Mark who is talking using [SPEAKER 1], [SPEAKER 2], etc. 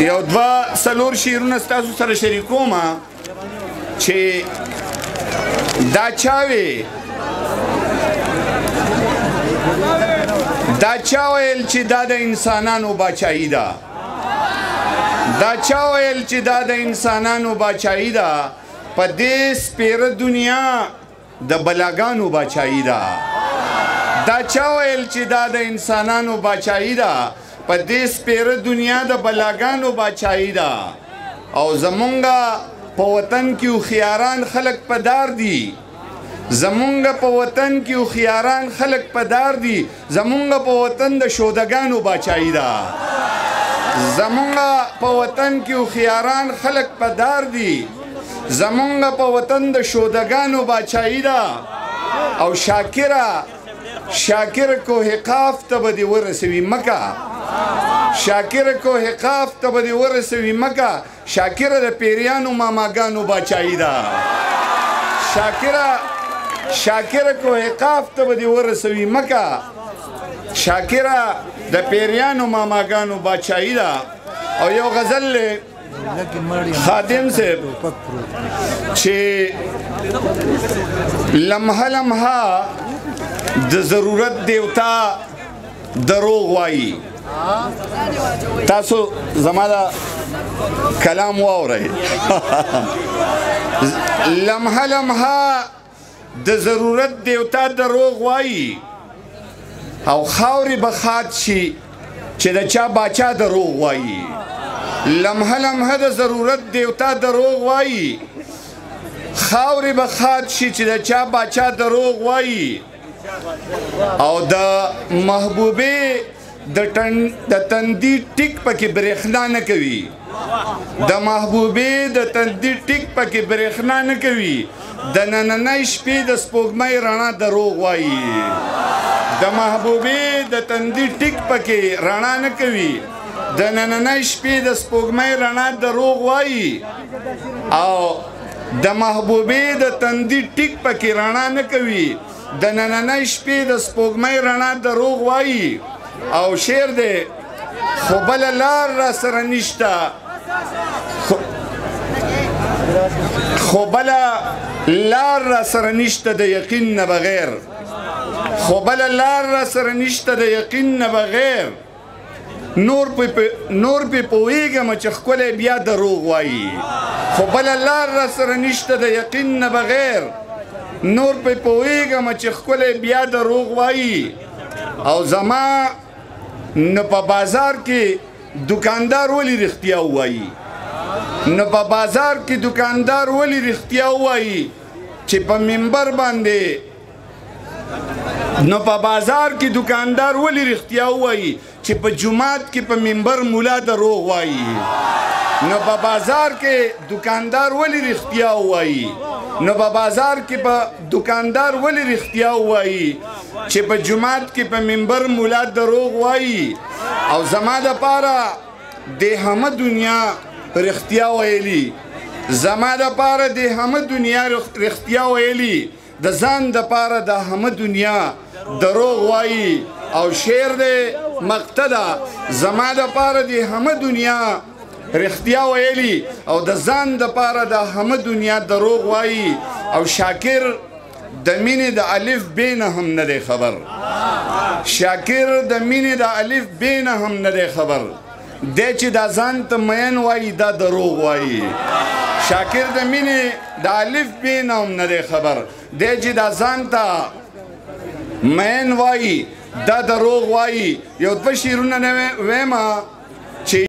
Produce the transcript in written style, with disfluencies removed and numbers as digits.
[SPEAKER 1] یو دوه څلور شعرونه ستاسو سره شریکوم چې دا چا وی دا چا ویل چې دا د انسانانو باچایي ده دا چا ویل چې دا د انسانانو باچایي ده په دې سپیره دنیا د بلاګانو باچایي ده دا چا ویل چې دا د انسانانو باچایي ده په دې سپیره دنیا د بلاګانو باچایي ده او زمونږ په وطن کې هوښیاران خلک په دار دي زمونږ په وطن کې هوښیاران خلک په دار دي زمونږ په وطن د شودګانو باچایي ده زمونږ په وطن کې هوښیاران خلک په دار دي زمونږ په وطن د شودګانو باچایي ده او شاکر کوه قاف ته به دې ورسوي مکه شاکر کوه قاف ته به دې ورسوي مکه شاکره د پیریانو ماماګانو باچایي ده شاکره کوه قاف ته به دې ورسوي مکه شاکره د پیریانو ماماګانو باچایي ده او یو غزل خادم صاحب چې لمحه لمحه د ضرورت دیوتا دروغ وایي تاسو زما دا کلام واورئ لمحه لمحه د ضرورت دیوتا دروغ وایي او خاورې به خات شي چې د چا باچا دروغ وایي لمحه لمحه د ضرورت دیوتا دروغ وایي خاورې به خات شي چې د چا باچا دروغ وایي او د محبوبې د تندي ټیک پکې برېښنا نه کوي د محبوبې د تندي ټیک پکې برېښنا نه کوي د نننۍ شپې د سپوږمۍ رڼا دروغ وایي د محبوبې د تندي ټیک پکې رڼا نه کوي د نننۍ شپې د سپوږمۍ رڼا دروغ وایي او د محبوبې د تندي ټیک پکې رڼا نه کوي د نننۍ شپې د سپوږمۍ رڼا دروغ وایي او شعر دی خو بله لار را سره نشته خو بله لار را سره نشته د یقین نه بغیر خو بله لار را سره نشته د یقین نه بغیر نور پې پوهېږم چې ښکلی بیا دروغ وایي خو بله لار را سره نشته د یقین نه بغیر نور پې پوهېږم چې ښکلی بیا دروغ وایي او زما نو په بازار کې دکاندار ولی رښتیا ووایي نو په بازار کې دکاندار ولی رښتیا ووایي چې په منبر باندې نو په بازار کې دکاندار ولی رښتیا ووایي چې په جمعات کې په منبر مولا دروغ وایي نو په بازار کې دکاندار ولی رښتیا ووایي نو په بازار کې په دکاندار ولی رښتیا ووایي چې په جمعات کې په منبر مولا دروغ وایي او زما دپاره د همه دنیا رښتیا ویلي زما دپاره د همه دنیا رښتیا ویلي د ځان دپاره د همه دنیا دروغ وایي او شعر دی مقطع ده زما دپاره د همه دنیا رښتیا ویلي او د ځان دپاره د همه دنیا دروغ وایي او شاکر د مینې د الف ب نه هم نه دی خبر شاکر د مینې د الف ب نه هم نه دی خبر دی چې دا ځان ته مین وایي دا دروغ وایي شاکر د مینې د الف ب نه هم نه دی خبر دی چې دا ځان ته مین وایي دا دروغ وایي یو دوه شعرونه ویمه چې